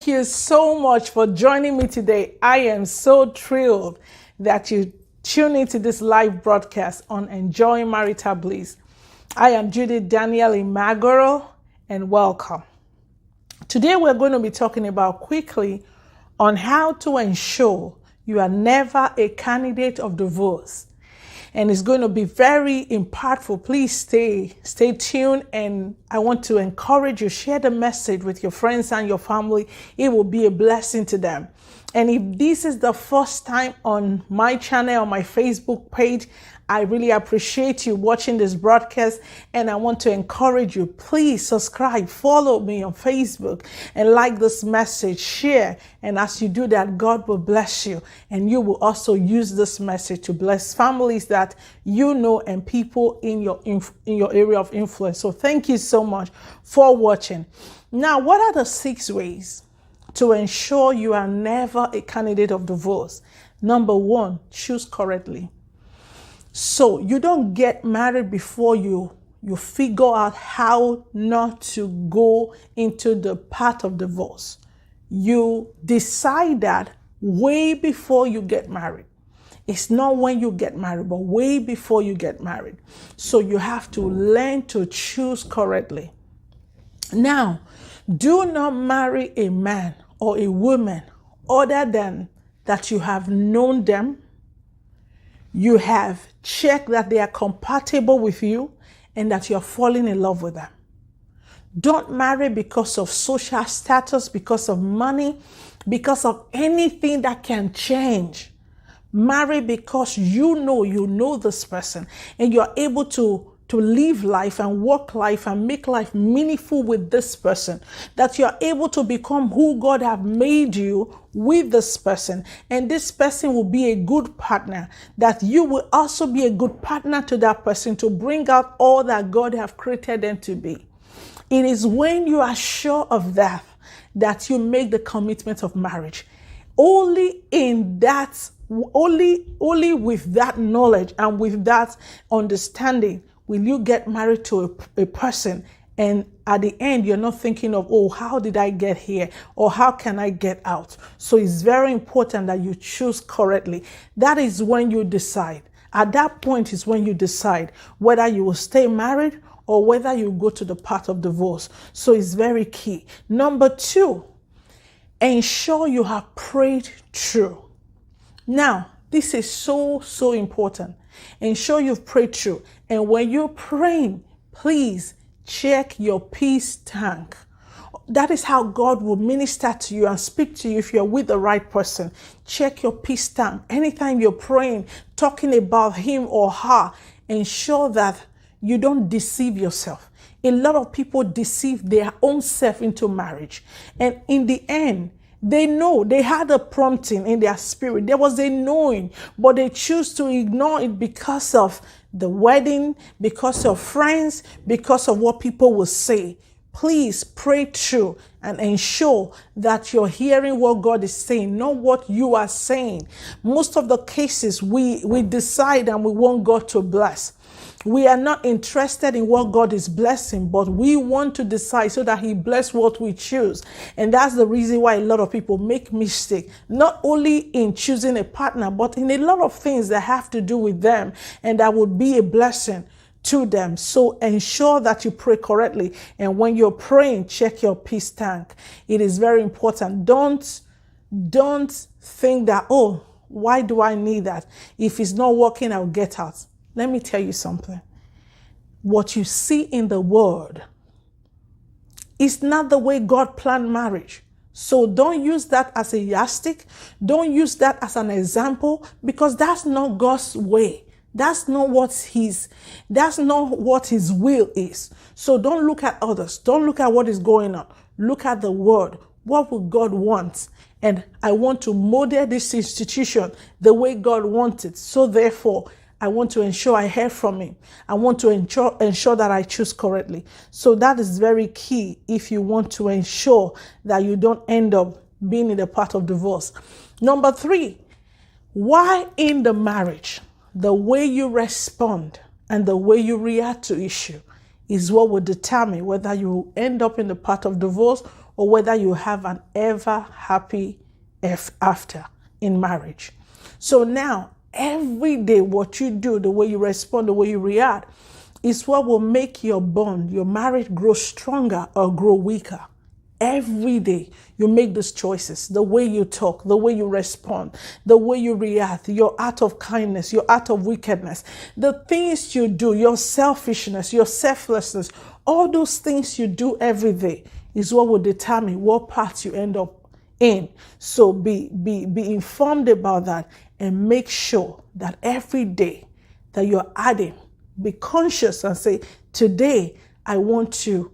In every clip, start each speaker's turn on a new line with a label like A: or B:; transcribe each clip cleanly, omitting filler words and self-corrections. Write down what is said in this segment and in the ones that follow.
A: Thank you so much for joining me today. I am so thrilled that you tune into this live broadcast on Enjoying Marital Bliss. I am Judy Daniel Imagoro, and welcome. Today we're going to be talking about quickly on how to ensure you are never a candidate of divorce. And it's going to be very impactful. Please stay tuned, and I want to encourage you, share the message with your friends and your family. It will be a blessing to them. And if this is the first time on my channel, on my Facebook page, I really appreciate you watching this broadcast, and I want to encourage you, please subscribe, follow me on Facebook, and like this message, share. And as you do that, God will bless you, and you will also use this message to bless families that you know and people in your area of influence. So thank you so much for watching. Now, what are the 6 ways to ensure you are never a candidate of divorce? Number 1, choose correctly. So you don't get married before you figure out how not to go into the path of divorce. You decide that way before you get married. It's not when you get married, but way before you get married. So you have to learn to choose correctly. Now, do not marry a man or a woman other than that you have known them, you have checked that they are compatible with you, and that you're falling in love with them. Don't marry because of social status, because of money, because of anything that can change. Marry because you know this person, and you're able to live life and work life and make life meaningful with this person, that you're able to become who God have made you with this person. And this person will be a good partner, that you will also be a good partner to that person to bring out all that God have created them to be. It is when you are sure of that you make the commitment of marriage. Only with that knowledge and with that understanding will you get married to a person, and at the end, you're not thinking of, oh, how did I get here? Or how can I get out? So it's very important that you choose correctly. That is when you decide. At that point is when you decide whether you will stay married or whether you go to the path of divorce. So it's very key. Number 2, ensure you have prayed through. Now, this is so important. Ensure you've prayed through. And when you're praying, please check your peace tank. That is how God will minister to you and speak to you if you're with the right person. Check your peace tank. Anytime you're praying, talking about him or her, ensure that you don't deceive yourself. A lot of people deceive their own self into marriage. And in the end, they know, they had a prompting in their spirit. There was a knowing, but they choose to ignore it because of the wedding, because of friends, because of what people will say. Please pray through and ensure that you're hearing what God is saying, not what you are saying. Most of the cases, we decide and we want God to bless. We are not interested in what God is blessing, but we want to decide so that he bless what we choose. And that's the reason why a lot of people make mistake, not only in choosing a partner, but in a lot of things that have to do with them and that would be a blessing to them. So ensure that you pray correctly. And when you're praying, check your peace tank. It is very important. Don't think that, oh, why do I need that? If it's not working, I'll get out. Let me tell you something. What you see in the world is not the way God planned marriage. So don't use that as a yardstick. Don't use that as an example, because that's not God's way. That's not what his will is. So don't look at others. Don't look at what is going on. Look at the word. What will God want? And I want to model this institution the way God wants it. So therefore, I want to ensure I hear from him. I want to ensure that I choose correctly. So that is very key if you want to ensure that you don't end up being in the path of divorce. Number 3, why in the marriage, the way you respond and the way you react to issue is what will determine whether you end up in the path of divorce or whether you have an ever happy after in marriage. So now, every day, what you do, the way you respond, the way you react, is what will make your bond, your marriage, grow stronger or grow weaker. Every day you make these choices, the way you talk, the way you respond, the way you react, your act of kindness, your act of wickedness, the things you do, your selfishness, your selflessness, all those things you do every day is what will determine what path you end up in. So be informed about that and make sure that every day that you're adding, be conscious and say, today I want to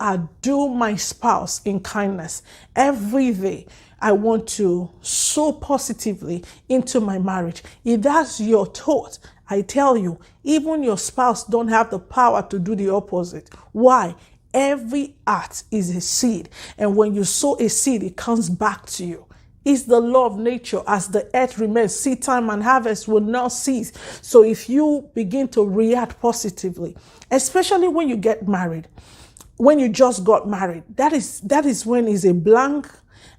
A: outdo my spouse in kindness. Every day, I want to sow positively into my marriage. If that's your thought, I tell you, even your spouse don't have the power to do the opposite. Why? Every act is a seed. And when you sow a seed, it comes back to you. It's the law of nature. As the earth remains, seed time and harvest will not cease. So if you begin to react positively, especially when you get married, when you just got married, that is when it's a blank,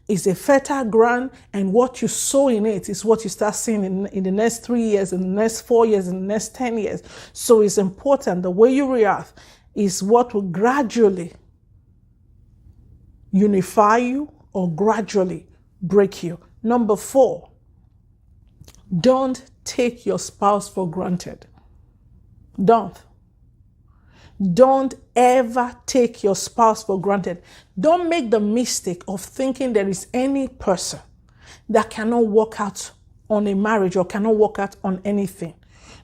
A: it's a fertile ground, and what you sow in it is what you start seeing in the next 3 years, in the next 4 years, in the next 10 years. So it's important. The way you react is what will gradually unify you or gradually break you. Number 4, don't take your spouse for granted. Don't ever take your spouse for granted. Don't make the mistake of thinking there is any person that cannot work out on a marriage or cannot work out on anything.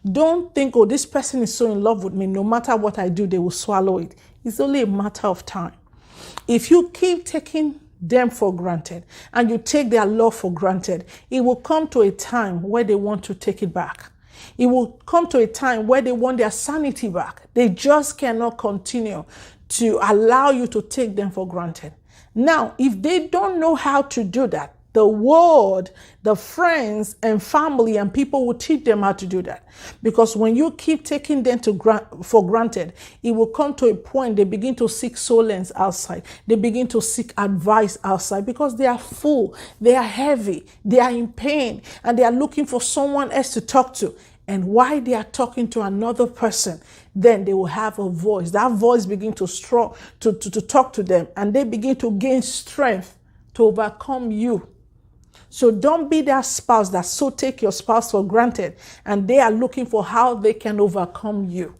A: Don't think, oh, this person is so in love with me, no matter what I do, they will swallow it. It's only a matter of time. If you keep taking them for granted and you take their love for granted, it will come to a time where they want to take it back. It will come to a time where they want their sanity back. They just cannot continue to allow you to take them for granted. Now, if they don't know how to do that, the world, the friends and family and people will teach them how to do that. Because when you keep taking them for granted, it will come to a point they begin to seek solace outside. They begin to seek advice outside because they are full, they are heavy, they are in pain, and they are looking for someone else to talk to. And while they are talking to another person, then they will have a voice. That voice begins to talk to them, and they begin to gain strength to overcome you. So don't be that spouse that so take your spouse for granted and they are looking for how they can overcome you.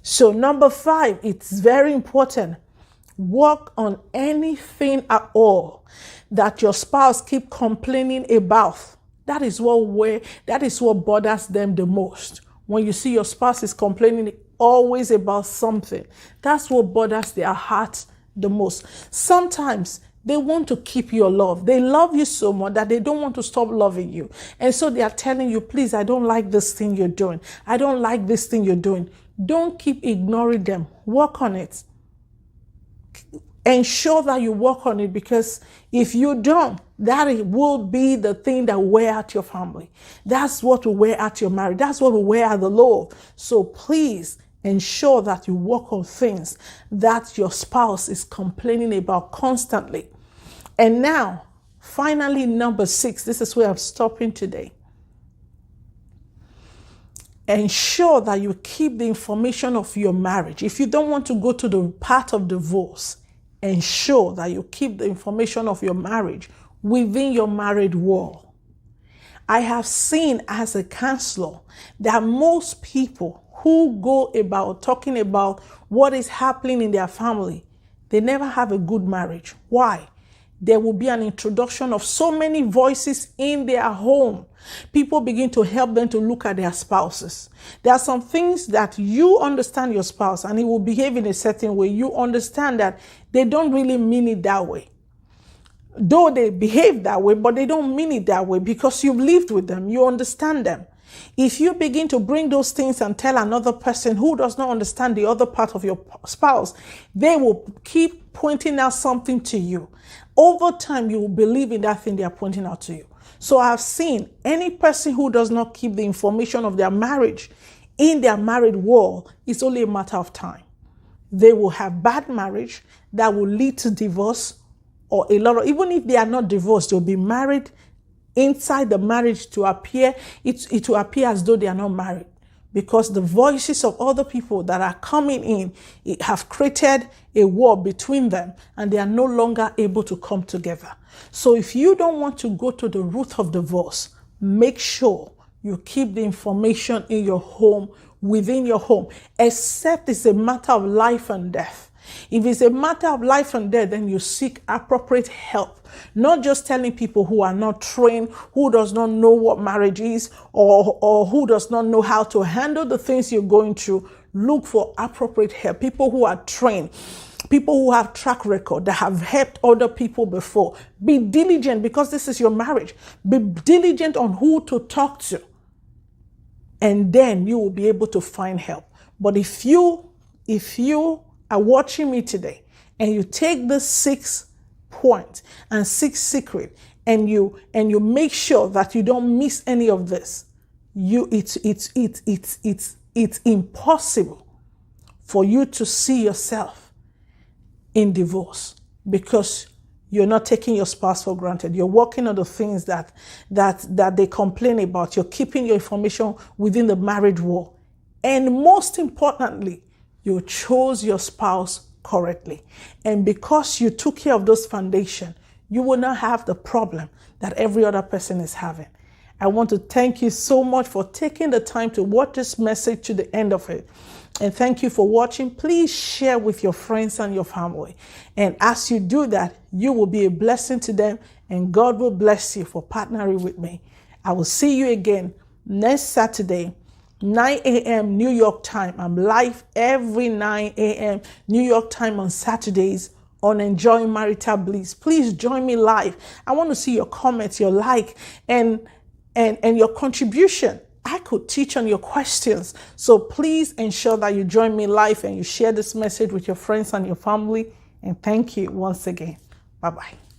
A: So number 5, it's very important. Work on anything at all that your spouse keep complaining about. That is what bothers them the most. When you see your spouse is complaining always about something, that's what bothers their heart the most. Sometimes they want to keep your love. They love you so much that they don't want to stop loving you. And so they are telling you, please, I don't like this thing you're doing. I don't like this thing you're doing. Don't keep ignoring them. Work on it. Ensure that you work on it, because if you don't, that will be the thing that will wear out your family. That's what will wear out your marriage. That's what will wear out the love. So please ensure that you work on things that your spouse is complaining about constantly. And now, finally, number 6, this is where I'm stopping today. Ensure that you keep the information of your marriage. If you don't want to go to the path of divorce, ensure that you keep the information of your marriage within your married wall. I have seen as a counselor that most people who go about talking about what is happening in their family, they never have a good marriage. Why? There will be an introduction of so many voices in their home. People begin to help them to look at their spouses. There are some things that you understand your spouse and he will behave in a certain way. You understand that they don't really mean it that way. Though they behave that way, but they don't mean it that way because you've lived with them. You understand them. If you begin to bring those things and tell another person who does not understand the other part of your spouse, they will keep pointing out something to you. Over time, you will believe in that thing they are pointing out to you. So I've seen any person who does not keep the information of their marriage in their married wall, it's only a matter of time. they will have bad marriage that will lead to divorce, or a lot of, even if they are not divorced, they'll be married inside the marriage to appear, it will appear as though they are not married, because the voices of other people that are coming in have created a war between them, and they are no longer able to come together. So if you don't want to go to the root of divorce, make sure you keep the information in your home, within your home, except it's a matter of life and death. If it's a matter of life and death, then you seek appropriate help. Not just telling people who are not trained, who does not know what marriage is, or who does not know how to handle the things you're going through. Look for appropriate help. People who are trained, people who have track record, that have helped other people before. Be diligent, because this is your marriage. Be diligent on who to talk to, and then you will be able to find help. But if you are watching me today and you take the 6 points and 6 secrets, and you make sure that you don't miss any of this, it's impossible for you to see yourself in divorce, because you're not taking your spouse for granted. You're working on the things that they complain about. You're keeping your information within the marriage wall. And most importantly, you chose your spouse correctly. And because you took care of those foundations, you will not have the problem that every other person is having. I want to thank you so much for taking the time to watch this message to the end of it. And thank you for watching. Please share with your friends and your family. And as you do that, you will be a blessing to them, and God will bless you for partnering with me. I will see you again next Saturday, 9 a.m. New York time. I'm live every 9 a.m. New York time on Saturdays on Enjoying Marital Bliss. Please join me live. I want to see your comments, your like, and your contribution. I could teach on your questions. So please ensure that you join me live and you share this message with your friends and your family. And thank you once again. Bye-bye.